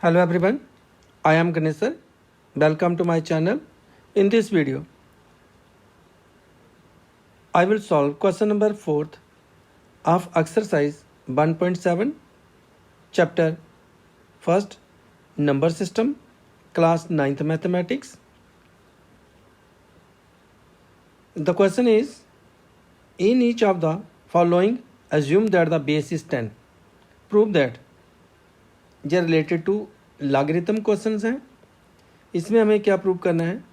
Hello everyone, I am Ganesh sir. Welcome to my channel. In this video, I will solve question number 4th of exercise 1.7, chapter 1st, number system, class 9th mathematics. The question is, in each of the following, assume that the base is 10. Prove that. ये related to logarithm questions हैं. इसमें हमें क्या prove करना है?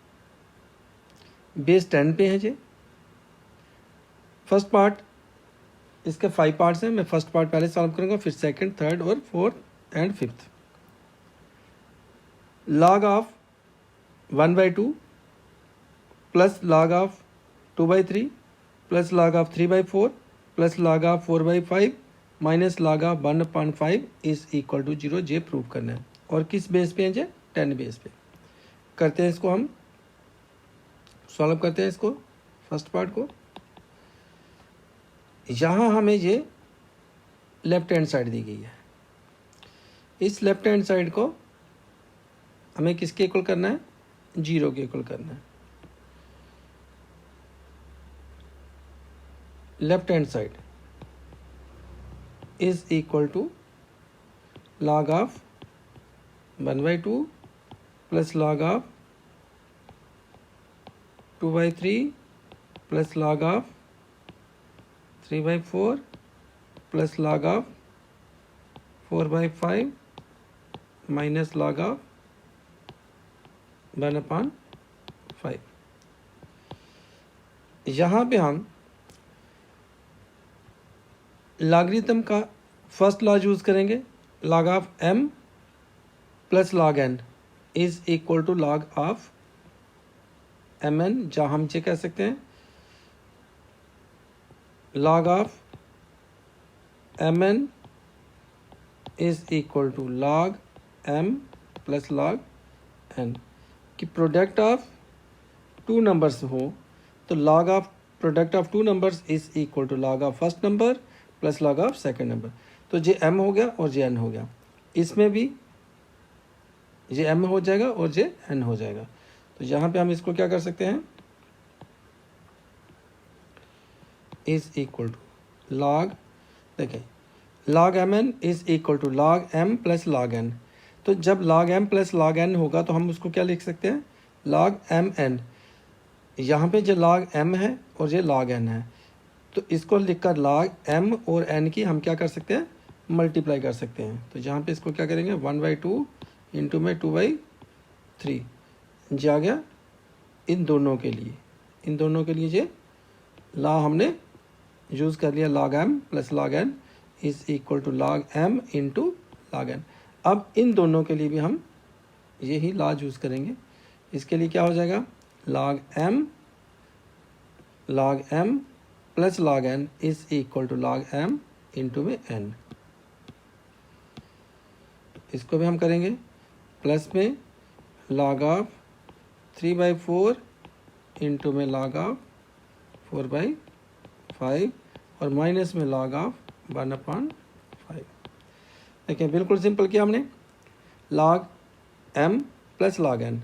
Base 10 पे है जी. First part, इसके 5 पार्ट्स हैं. मैं फर्स्ट पार्ट पहले सॉल्व करूंगा, फिर सेकंड, थर्ड और fourth and fifth. Log of 1/2 plus log of 2/3 plus log of 3/4 plus log of 4/5 minus log of 1/5 is equal to 0. जे प्रूव करना है. और किस बेस पे है जे? 10 बेस पे. करते हैं इसको, हम सॉल्व करते हैं इसको, फर्स्ट पार्ट को. यहाँ हमें ये लेफ्ट हैंड साइड दी गई है. इस लेफ्ट हैंड साइड को हमें किसके इक्वल करना है? 0 के इक्वल करना है. Left hand side is equal to log of 1/2 plus log of 2/3 plus log of 3/4 plus log of 4/5 minus log of 1/5. यहाँ पे हम लॉगरिथम का फर्स्ट लॉ यूज करेंगे. Log of m plus log n is equal to log of mn, जहाँ हम ये कह सकते हैं log of mn is equal to log m plus log n. कि प्रोडक्ट ऑफ टू नंबर्स हो तो log of product of two numbers is equal to log of first number plus log of second number. तो जे m हो गया और जे n हो गया. इसमें भी जे m हो जाएगा और जे n हो जाएगा. तो यहाँ पे हम इसको क्या कर सकते हैं? इज इक्वल टू लॉग, देखें log mn is equal to log m plus log n. तो जब log m plus log n होगा तो हम उसको क्या लिख सकते हैं? Log mn. यहाँ पे जो लॉग m है और ये लॉग n है, तो इसको लिखकर लॉग m और n की हम क्या कर सकते हैं? मल्टीप्लाई कर सकते हैं. तो जहाँ पे इसको क्या करेंगे? 1/2 इंटू में 2/3 जी आ गया. इन दोनों के लिए ये लॉ हमने यूज़ कर लिया. Log m plus log n is equal to log m into log n. अब इन दोनों के लिए भी हम यही लॉ यूज़ करेंगे. इसके लिए क्या हो जाएगा? Log m plus log n is equal to log m into में n. इसको भी हम करेंगे. प्लस में लॉग ऑफ 3/4 इंटू में लॉग ऑफ 4/5 और माइनस में लॉग ऑफ 1/5. देखिए बिल्कुल सिंपल किया हमने. Log m plus log n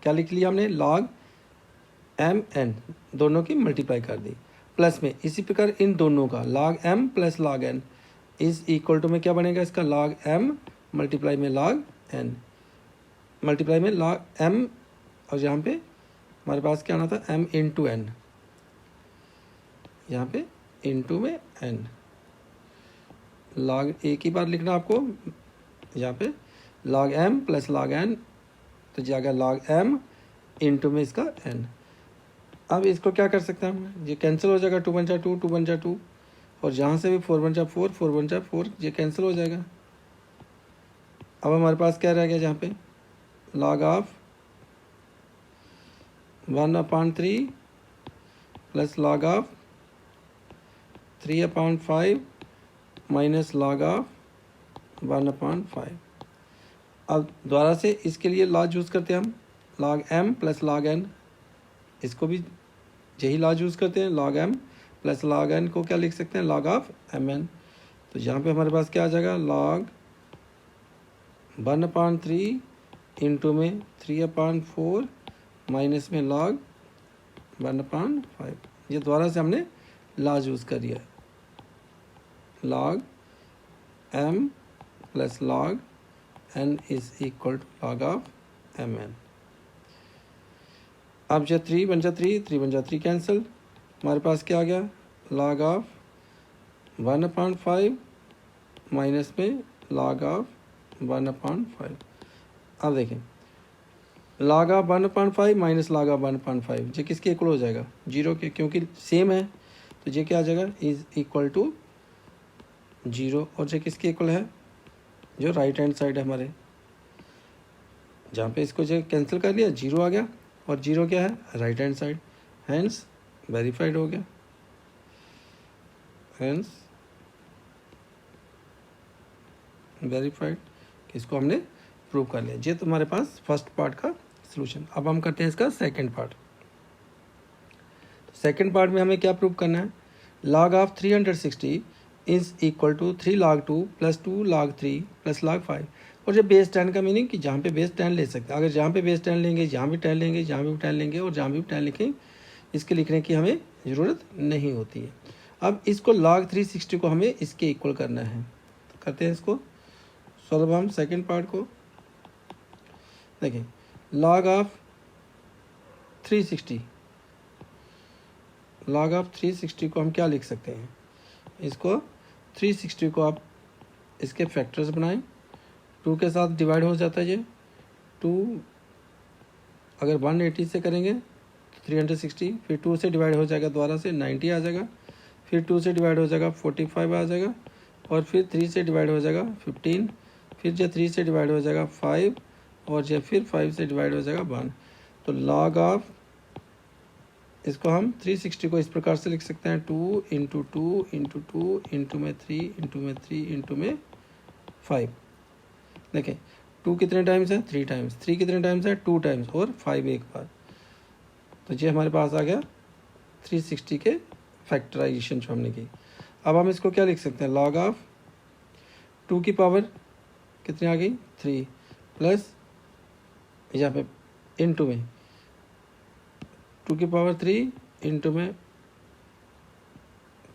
क्या लिख लिया हमने? लॉग m n दोनों की मल्टीप्लाई कर दी. प्लस में इसी प्रकार इन दोनों का log m plus log n is equal to में क्या बनेगा? इसका लॉग m मल्टीप्लाई में लॉग n मल्टीप्लाई में लॉग m, और यहाँ पे हमारे पास क्या आना था? m into n. यहाँ पे इंटू में n. लॉग एक ही बार लिखना आपको. यहाँ पे log m plus log n, तो जाएगा लॉग m इंटू में इसका n. अब इसको क्या कर सकते हैं हम? ये कैंसिल हो जाएगा. 2 × 2 2 × 2 और यहाँ से भी 4 × 4 4 × 4 ये कैंसिल हो जाएगा. अब हमारे पास क्या रह गया? जहाँ पे log of 1/3 plus log of 3/5 minus log of 1/5. अब दोबारा से इसके लिए लॉ यूज़ करते हैं हम. Log m plus log n, इसको भी यही लॉ यूज़ करते हैं. Log m plus log n को क्या लिख सकते हैं? Log of mn. तो यहाँ पे हमारे पास क्या आ जाएगा? लॉग 1/3 इंटू में 3/4 माइनस में log 1/5। ये दोबारा से हमने लॉ यूज़ कर दिया, log m plus log n is equal to log of mn। अब जब 3 बन जा 3 बन जा 3 कैंसिल, हमारे पास क्या आ गया, log ऑफ 1/5 माइनस में log ऑफ 1/5। अब देखें log of 1/5 minus log of 1/5 ये किसके इक्वल हो जाएगा, 0 के, क्योंकि सेम है तो ये क्या आ जाएगा, इज इक्वल टू 0। और ये किसके इक्वल है, जो राइट हैंड साइड है हमारे, जहाँ पे इसको जो कैंसिल कर लिया 0 आ गया, और 0 क्या है, right hand side, hence verified हो गया, हैंस वेरीफाइड। इसको हमने प्रूव कर लिया। ये तुम्हारे पास फर्स्ट पार्ट का सॉल्यूशन। अब हम करते हैं इसका सेकंड पार्ट। सेकंड पार्ट में हमें क्या प्रूव करना है, log of 360 is equal to 3 log 2 plus 2 log 3 plus log 5। और ये बेस 10 का मीनिंग कि जहाँ पे बेस 10 ले सकते हैं, अगर जहाँ पे बेस 10 लेंगे, जहाँ भी 10 लेंगे, जहाँ भी 10 लेंगे और जहाँ भी 10 लिखें, इसके लिखने की हमें ज़रूरत नहीं होती है। अब इसको log 360 को हमें इसके इक्वल करना है, तो करते हैं इसको सॉल्व हम सेकेंड पार्ट को। देखिए log ऑफ 360, log ऑफ 360 को हम क्या लिख सकते हैं, इसको 360 को आप इसके फैक्टर्स बनाएं, 2 के साथ डिवाइड हो जाता है ये 2, अगर 180 से करेंगे तो 360, फिर 2 से डिवाइड हो जाएगा दोबारा से 90 आ जाएगा, फिर 2 से डिवाइड हो जाएगा 45 आ जाएगा, और फिर 3 से डिवाइड हो जाएगा 15, फिर जो 3 से डिवाइड हो जाएगा 5, और जो फिर 5 से डिवाइड हो जाएगा 1। तो log ऑफ, इसको हम 360 को इस प्रकार से लिख सकते हैं 2 इंटू 2 इंटू 2 इंटू में 3 इंटू में 3 इंटू में 5। देखें 2 कितने टाइम्स है, 3 टाइम्स, 3 कितने टाइम्स है, 2 टाइम्स, और 5 एक बार। तो ये हमारे पास आ गया 360 के फैक्टराइजेशन जो हमने की। अब हम इसको क्या लिख सकते हैं, log ऑफ 2 की पावर कितनी आ गई 3 प्लस यहाँ पे इंटू में 2 की पावर 3 इंटू में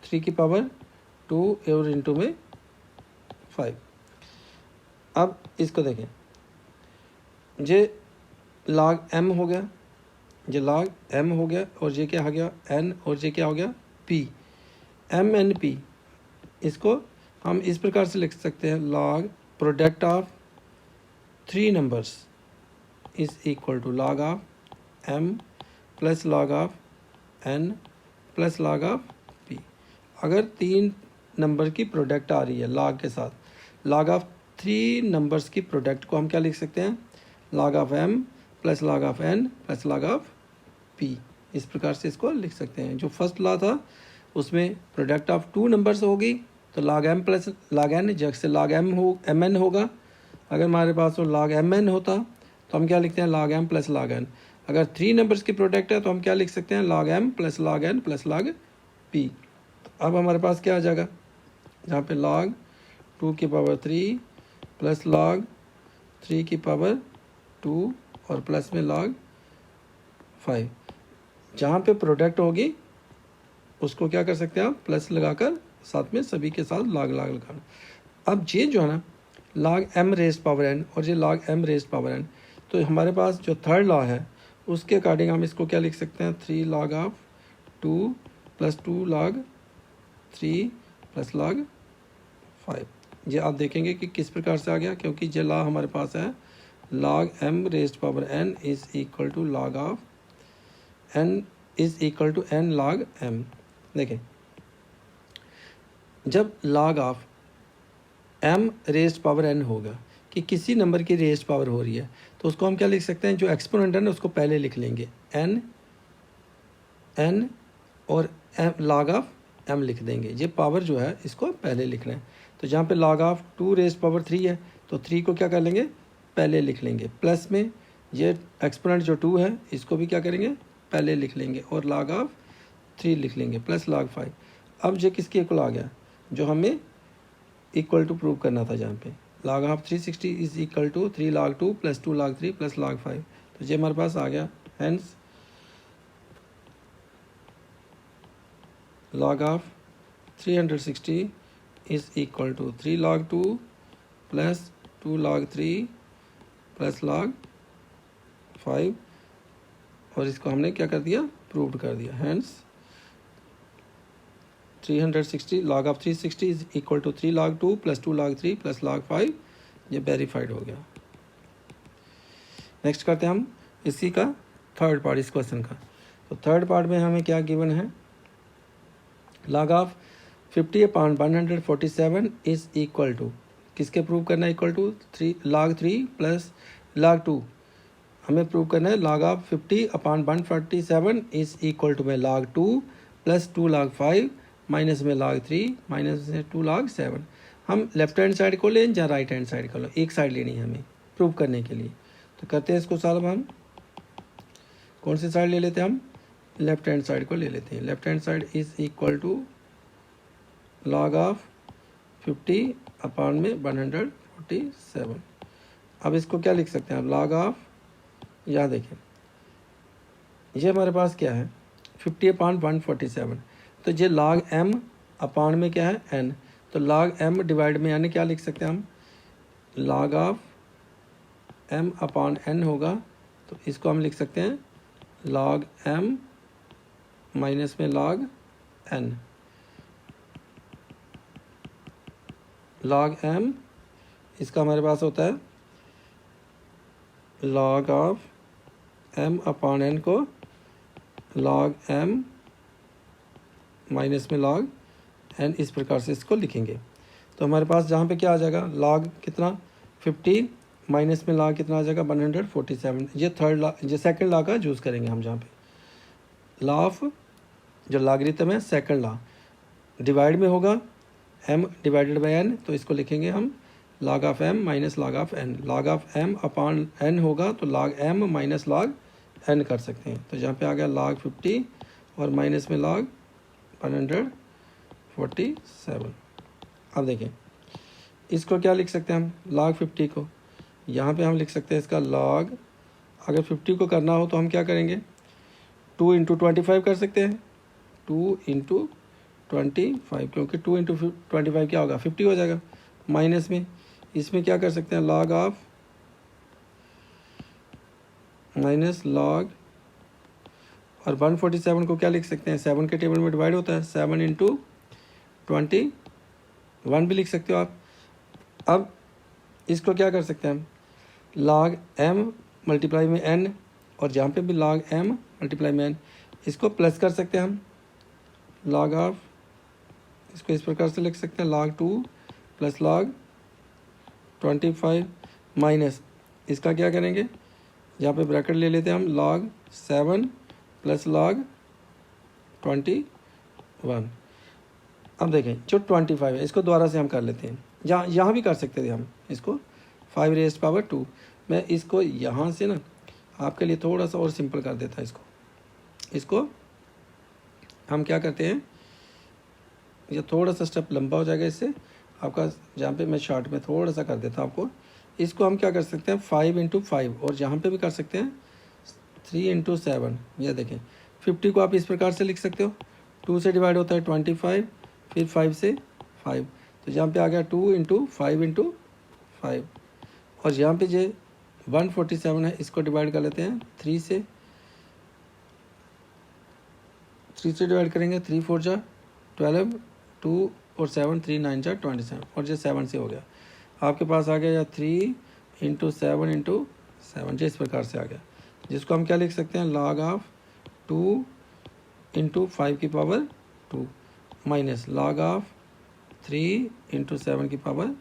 3 की पावर 2 और इंटू में 5। अब इसको देखें, ये log m हो गया, ये log m हो गया, और ये क्या आ गया n, और ये क्या हो गया p, m n p। इसको हम इस प्रकार से लिख सकते हैं, log product of 3 numbers is equal to log of m plus log of n plus log of p। अगर 3 नंबर की प्रोडक्ट आ रही है log के साथ, log ऑफ 3 नंबर्स की प्रोडक्ट को हम क्या लिख सकते हैं, log of m plus log of n plus log of p। इस प्रकार से इसको लिख सकते हैं। जो फर्स्ट लॉ था उसमें प्रोडक्ट ऑफ 2 नंबर्स होगी तो log m plus log n, जैसे log mn होगा। अगर हमारे पास वो log mn होता तो हम क्या लिखते हैं, log m plus log n। अगर 3 नंबर्स की प्रोडक्ट है तो हम क्या लिख सकते हैं, log m plus log n plus log p। तो अब हमारे पास क्या आ जाएगा, जहाँ पे log 2 की पावर 3 प्लस log 3 की पावर 2 और प्लस में log 5। जहाँ पे प्रोडक्ट होगी उसको क्या कर सकते हैं आप, प्लस लगाकर साथ में सभी के साथ log लगाना। अब ये जो है ना log m raise power n और ये log m raise power n, तो हमारे पास जो थर्ड लॉ है उसके अकॉर्डिंग हम इसको क्या लिख सकते हैं, 3 log of 2 plus 2 log 3 plus log 5। ये आप देखेंगे कि किस प्रकार से आ गया, क्योंकि ये लॉ हमारे पास है log m raise power n is equal to log of n is equal to n log m। देखें जब log of m raise power n होगा कि किसी नंबर की रेज़ पावर हो रही है, तो उसको हम क्या लिख सकते हैं, जो एक्सपोनेंट है ना उसको पहले लिख लेंगे n और log ऑफ m लिख देंगे। ये पावर जो है इसको पहले लिखना है। तो जहाँ पे log ऑफ 2 रेज़ पावर 3 है तो 3 को क्या कर लेंगे, पहले लिख लेंगे, प्लस में ये एक्सपोनेंट जो 2 है इसको भी क्या करेंगे, पहले लिख लेंगे, और log ऑफ 3 लिख लेंगे प्लस log 5। अब ये किसके इक्वल आ गया, जो हमें इक्वल टू प्रूव करना था, जहाँ पे log of 360 is equal to 3 log 2 plus 2 log 3 plus log 5। तो ये हमारे पास आ गया। Hence log of 360 is equal to 3 log 2 plus 2 log 3 plus log 5, और इसको हमने क्या कर दिया, प्रूव्ड कर दिया। Hence 360 log of 360 is equal to 3 log 2 plus 2 log 3 plus log 5, ये वेरीफाइड हो गया। नेक्स्ट करते हैं हम इसी का थर्ड पार्ट, इस क्वेश्चन का। तो थर्ड पार्ट में हमें क्या गिवन है, log of 50/147 is equal to, किसके प्रूव करना है, equal to 3 log 3 plus log 2। हमें प्रूव करना है log of 50/147 is equal to में log 2 प्लस 2 log 5 माइनस में log 3 माइनस में 2 log 7। हम लेफ्ट हैंड साइड को लें या राइट हैंड साइड को लें, एक साइड लेनी है हमें प्रूव करने के लिए। तो करते हैं इसको सॉल्व। हम कौन सी साइड ले लेते हैं, हम लेफ्ट हैंड साइड को ले लेते हैं। Left hand side is equal to log of 50/147। अब इसको क्या लिख सकते हैं, अब log ऑफ, यहाँ देखें ये हमारे पास क्या है 50/147, तो ये log m अपान में क्या है n, तो log m डिवाइड में यानी क्या लिख सकते हैं हम, log of m upon n होगा, तो इसको हम लिख सकते हैं log m माइनस में log n। log m इसका हमारे पास होता है log of m upon n को log m माइनस में log n, इस प्रकार से इसको लिखेंगे। तो हमारे पास जहाँ पे क्या आ जाएगा, log कितना 50 माइनस में log कितना आ जाएगा 147। ये थर्ड लॉ, ये सेकंड लॉ का यूज़ करेंगे हम, जहाँ पे लॉ ऑफ जो लॉगरिथम है सेकंड लॉ डिवाइड में होगा m डिवाइडेड बाई n, तो इसको लिखेंगे हम log of m minus log of n। log of m upon n होगा तो log m minus log n कर सकते हैं। तो यहाँ पे आ गया log 50 और माइनस में log 147। अब देखें इसको क्या लिख सकते हैं हम, log 50 को यहाँ पे हम लिख सकते हैं इसका log, अगर 50 को करना हो तो हम क्या करेंगे 2 × 25 कर सकते हैं, 2 × 25, क्योंकि 2 × 25 क्या होगा 50 हो जाएगा। माइनस में इसमें क्या कर सकते हैं log ऑफ माइनस log, और 147 को क्या लिख सकते हैं 7 के टेबल में डिवाइड होता है, 7 × 21 भी लिख सकते हो आप। अब इसको क्या कर सकते हैं हम log m मल्टीप्लाई में n, और जहाँ पे भी log m मल्टीप्लाई में n, इसको प्लस कर सकते हैं हम log ऑफ, इसको इस प्रकार से लिख सकते हैं log 2 प्लस log 25 माइनस इसका क्या करेंगे, यहाँ पे ब्रैकेट ले लेते हैं हम log 7 प्लस log 21। अब देखें जो 25 है इसको दोबारा से हम कर लेते हैं, यहाँ भी कर सकते थे हम इसको 5⁻²। मैं इसको यहाँ से ना आपके लिए थोड़ा सा और सिंपल कर देता है। इसको हम क्या करते हैं, ये थोड़ा सा स्टेप लंबा हो जाएगा इससे आपका, जहाँ पे मैं शॉर्ट में थोड़ा सा कर देता हूँ आपको। इसको हम क्या कर सकते हैं 5 × 5, और जहाँ पे भी कर सकते हैं 3 × 7। ये देखें 50 को आप इस प्रकार से लिख सकते हो, 2 से डिवाइड होता है 25, फिर 5 से 5, तो यहाँ पे आ गया 2 × 5 × 5, और यहाँ पे जो 147 है इसको डिवाइड कर लेते हैं 3 से डिवाइड करेंगे, 3 4 जा 12, 2 और 7 3 9 जा 27, और जो 7 से हो गया आपके पास आ गया या 3 × 7 × 7, जो इस प्रकार से आ गया, जिसको हम क्या लिख सकते हैं log ऑफ 2 × 5 की पावर 2 माइनस log ऑफ 3 × 7 की पावर 2।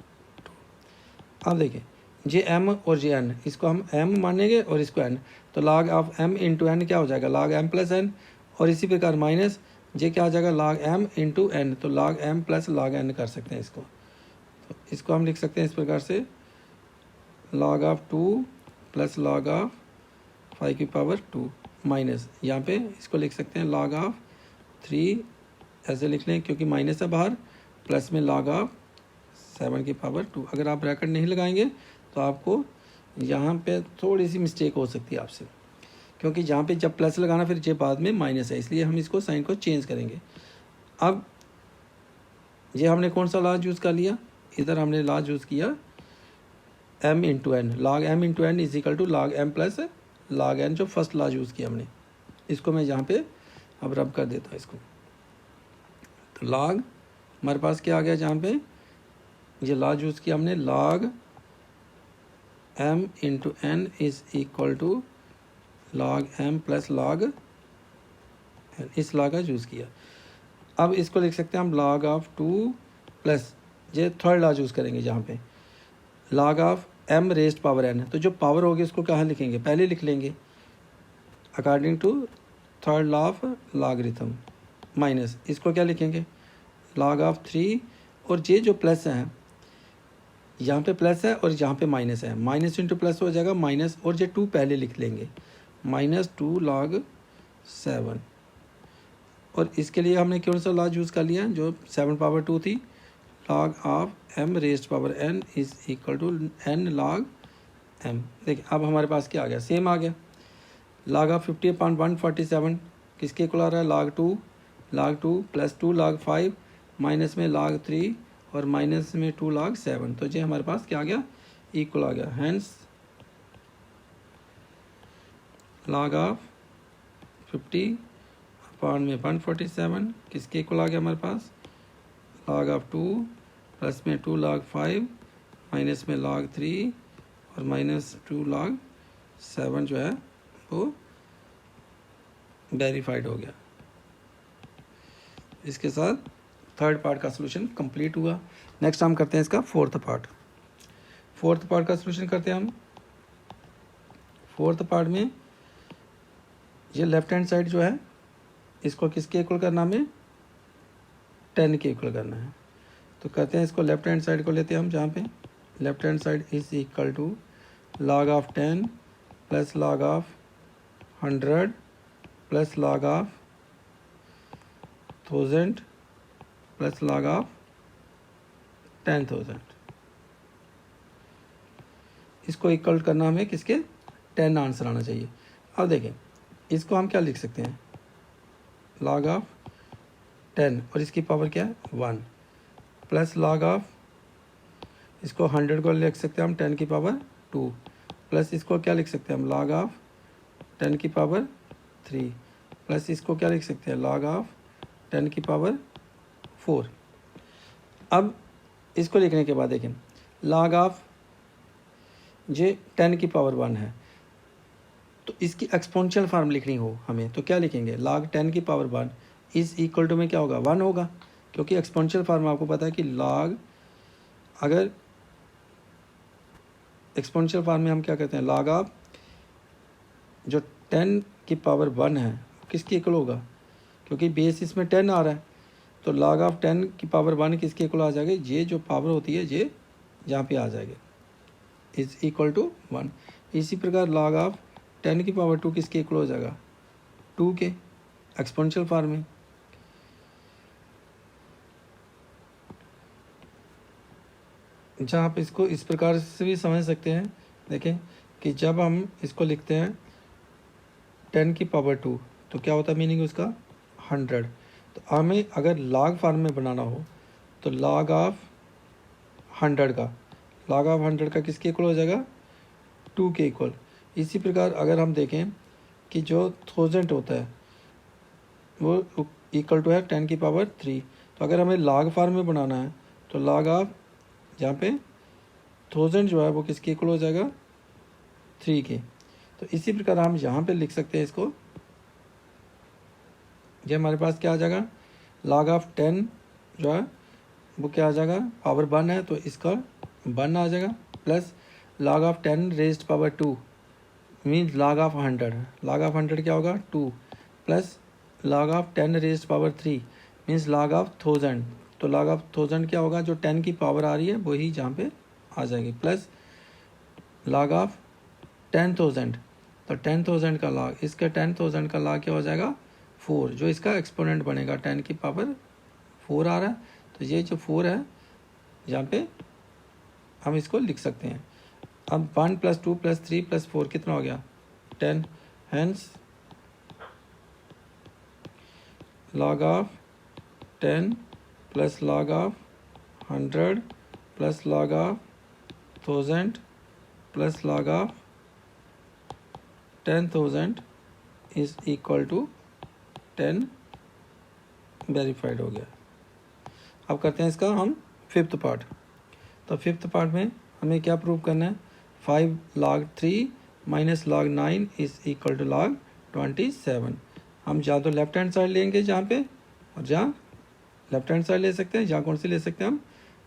अब देखिए जे m और जे n, इसको हम m मानेंगे और इसको n, तो log ऑफ m × n क्या हो जाएगा log m प्लस n, और इसी प्रकार माइनस जे क्या आ जाएगा log m × n, तो log m plus log n कर सकते हैं इसको। तो इसको हम लिख सकते हैं इस प्रकार से log of 2 plus log of 5 की पावर 2 माइनस, यहाँ पे इसको लिख सकते हैं log ऑफ 3, ऐसे लिख लें क्योंकि माइनस है बाहर, प्लस में log ऑफ 7 की पावर 2। अगर आप ब्रैकेट नहीं लगाएंगे तो आपको यहाँ पे थोड़ी सी मिस्टेक हो सकती है आपसे, क्योंकि जहाँ पे जब प्लस लगाना फिर ये बाद में माइनस है, इसलिए हम इसको साइन को चेंज करेंगे। अब ये हमने कौन सा लॉ यूज़ कर लिया, इधर हमने लॉ यूज़ किया m into n, log m into n is equal to log m plus log n, जो फर्स्ट लॉ यूज़ किया हमने। इसको मैं यहाँ पे अब रब कर देता हूँ इसको। तो लॉग हमारे पास क्या आ गया, जहाँ पे ये लॉ यूज़ किया हमने, log m into n is equal to log m plus log n, इस लॉ का यूज़ किया। अब इसको लिख सकते हैं हम log ऑफ 2 प्लस ये थर्ड लॉ यूज़ करेंगे जहाँ पे log of m raised power n है। तो जो पावर होगी उसको कहाँ लिखेंगे, पहले लिख लेंगे according to third law of logarithm, minus इसको क्या लिखेंगे log ऑफ 3, और ये जो प्लस है यहाँ पे प्लस है और यहाँ पे माइनस है, माइनस इंटू प्लस हो जाएगा माइनस, और ये 2 पहले लिख लेंगे -2 log 7। और इसके लिए हमने कौन सा लॉ यूज़ कर लिया, जो 7 पावर 2 थी, log of m raised power n is equal to n log m। देखिए अब हमारे पास क्या आ गया, सेम आ गया। log ऑफ 50/147 किसके इक्वल आ रहा है, log 2 प्लस 2 log 5 माइनस में log 3 और माइनस में 2 log 7। तो ये हमारे पास क्या आ गया, इक्वल आ गया। हैंस log ऑफ 50/147 किसके इक्वल आ गया हमारे पास, log ऑफ 2 प्लस में 2 log 5 माइनस में log 3 और माइनस 2 log 7 जो है वो वेरीफाइड हो गया। इसके साथ थर्ड पार्ट का सलूशन कंप्लीट हुआ। नेक्स्ट हम करते हैं इसका फोर्थ पार्ट। फोर्थ पार्ट का सलूशन करते हैं हम। फोर्थ पार्ट में ये लेफ्ट हैंड साइड जो है इसको किसके इक्वल करना, हमें 10 के इक्वल करना है। तो कहते हैं इसको लेफ्ट हैंड साइड को लेते हैं हम, जहाँ पे left hand side is equal to log of 10 plus log of 100 plus log of 1000 plus log of 10,000। इसको इक्वल करना हमें किसके, 10 आंसर आना चाहिए। अब देखें इसको हम क्या लिख सकते हैं, log ऑफ 10 और इसकी पावर क्या है 1 प्लस log ऑफ, इसको 100 को लिख सकते हैं हम 10 की पावर 2 प्लस इसको क्या लिख सकते हैं हम log ऑफ 10 की पावर 3 प्लस इसको क्या लिख सकते हैं log ऑफ 10 की पावर 4। अब इसको लिखने के बाद देखें log ऑफ ये 10 की पावर 1 है, तो इसकी एक्सपोनेंशियल फॉर्म लिखनी हो हमें तो क्या लिखेंगे, log 10 की पावर 1 इज इक्वल टू में क्या होगा 1 होगा, क्योंकि एक्सपोनेंशियल फॉर्म आपको पता है कि log, अगर एक्सपोनेंशियल फॉर्म में हम क्या कहते हैं log ऑफ जो 10 की पावर 1 है किसकी इक्वल होगा, क्योंकि बेस इसमें 10 आ रहा है, तो log ऑफ 10 की पावर 1 किसकी इक्वल आ जाएगी, ये जो पावर होती है ये यहाँ पे आ जाएगी इज इक्वल टू 1। इसी प्रकार log ऑफ 10 की पावर 2 किसके इक्वल हो जाएगा 2 के एक्सपोनेंशियल फॉर्म में। जहाँ आप इसको इस प्रकार से भी समझ सकते हैं, देखें कि जब हम इसको लिखते हैं 10 की पावर 2 तो क्या होता है मीनिंग उसका 100। तो हमें अगर log फॉर्म में बनाना हो तो log ऑफ 100 का किसके इक्वल हो जाएगा 2 के इक्वल। इसी प्रकार अगर हम देखें कि जो 1000 होता है वो इक्वल टू है 10 की पावर 3, तो अगर हमें log फॉर्म में बनाना है तो log ऑफ यहाँ पे 1000 जो है वो किसके इक्वल हो जाएगा 3 के। तो इसी प्रकार हम यहाँ पे लिख सकते हैं इसको, ये हमारे पास क्या आ जाएगा log ऑफ 10 जो है वो क्या आ जाएगा पावर 1 है तो इसका 1 आ जाएगा, plus log of 10 raised power 2 means log of 100 क्या होगा 2 plus log of 10 raised power 3 means log of 1000, तो log ऑफ 1000 क्या होगा जो 10 की पावर आ रही है वही जहाँ पे आ जाएगी, प्लस log ऑफ 10,000, तो 10,000 का log, इसका 10,000 का log क्या हो जाएगा 4, जो इसका एक्सपोनेंट बनेगा 10 की पावर 4 आ रहा है, तो ये जो 4 है यहाँ पे हम इसको लिख सकते हैं। अब 1 + 2 + 3 + 4 कितना हो गया 10। Hence log of 10 + log of 100 + log of 1000 + log of 10,000 is equal to 10 verified हो गया। अब करते हैं इसका हम 5th पार्ट। तो 5th पार्ट में हमें क्या प्रूव करना है 5 log 3 - log 9 is equal to log 27। हम जहाँ तो लेफ्ट हैंड साइड लेंगे जहाँ पे, और जहाँ लेफ्ट हैंड साइड ले सकते हैं, जहाँ कौन सी ले सकते हैं हम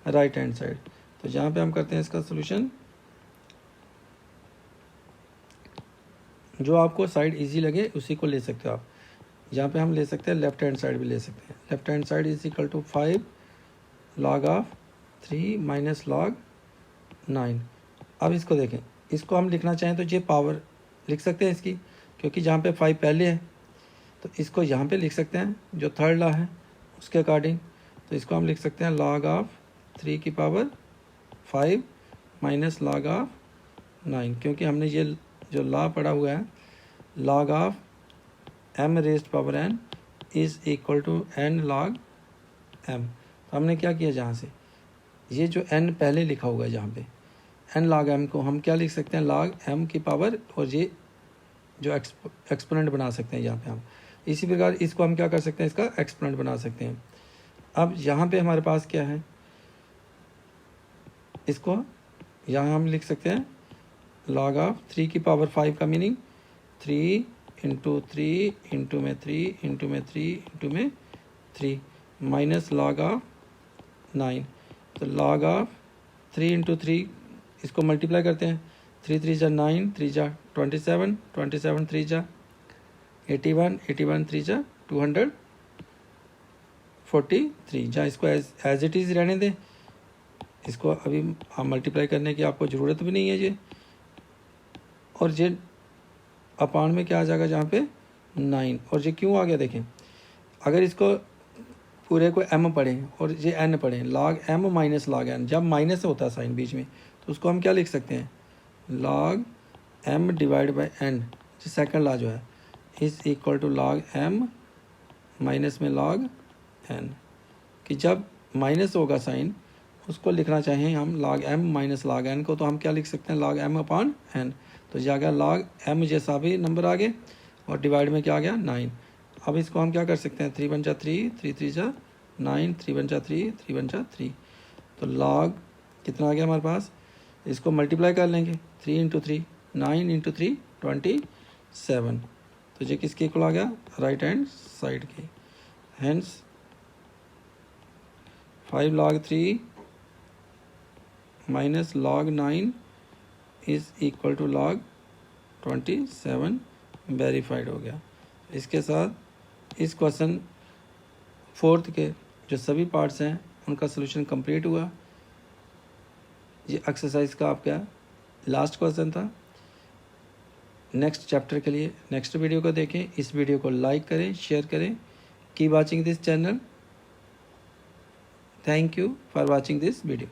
राइट हैंड साइड। तो जहाँ पे हम करते हैं इसका सोल्यूशन, जो आपको साइड इजी लगे उसी को ले सकते हो आप। यहाँ पे हम ले सकते हैं लेफ्ट हैंड साइड भी ले सकते हैं। Left hand side is equal to 5 log of 3 - log 9। अब इसको देखें, इसको हम लिखना चाहें तो ये पावर लिख सकते हैं इसकी, क्योंकि जहाँ पे 5 पहले है तो इसको यहाँ पे लिख सकते हैं जो थर्ड लॉ है उसके अकॉर्डिंग। तो इसको हम लिख सकते हैं log of 3 की पावर 5 - log of 9, क्योंकि हमने ये जो लॉ पढ़ा हुआ है log of m⁻n is equal to n log m। तो हमने क्या किया, जहाँ से ये जो n पहले लिखा हुआ है जहाँ पे n log m को हम क्या लिख सकते हैं log m की पावर, और ये जो एक्सपोनेंट बना सकते हैं यहाँ पे हम। इसी प्रकार इसको हम क्या कर सकते हैं, इसका एक्सपोनेंट बना सकते हैं। अब यहाँ पे हमारे पास क्या है, इसको यहाँ हम लिख सकते हैं log of 3 की पावर 5 का मीनिंग 3 × 3 × में 3 × में 3 × में 3 माइनस log of 9। तो log of 3 × 3 इसको मल्टीप्लाई करते हैं, 3 3 जा 9, 3 जा 27, 27 3 जा 81, 81 3 जा 243। जहाँ इसको एज इट इज़ रहने दें, इसको अभी हम मल्टीप्लाई करने की आपको ज़रूरत भी नहीं है ये। और ये अपान में क्या आ जाएगा जहाँ पे 9, और ये क्यों आ गया देखें, अगर इसको पूरे को m पढ़ें और ये n पढ़ें log m - log n, जब माइनस होता है साइन बीच में तो उसको हम क्या लिख सकते हैं log m / n, जो सेकंड लॉ जो है is equal to log m minus में log n, कि जब माइनस होगा साइन उसको लिखना चाहें हम log m - log n को, तो हम क्या लिख सकते हैं log m/n। तो ये आ गया log m जैसा भी नंबर आ गए, और डिवाइड में क्या आ गया 9। अब इसको हम क्या कर सकते हैं 3 × 1 = 3, 3 3 जा 9, 3 × 1 = 3, 3 × 1 = 3। तो log कितना आ गया हमारे पास, इसको मल्टीप्लाई कर लेंगे 3 × 3 9 × 3 27। तो ये किसके इक्वल आ गया राइट हैंड साइड के। Hence 5 log 3 - log 9 is equal to log 27 verified हो गया। इसके साथ इस क्वेश्चन 4th के जो सभी पार्ट्स हैं उनका सलूशन कंप्लीट हुआ। ये एक्सरसाइज का आपका लास्ट क्वेश्चन था। नेक्स्ट चैप्टर के लिए नेक्स्ट वीडियो को देखें। इस वीडियो को लाइक करें, शेयर करें। Keep watching this channel. Thank you for watching this video.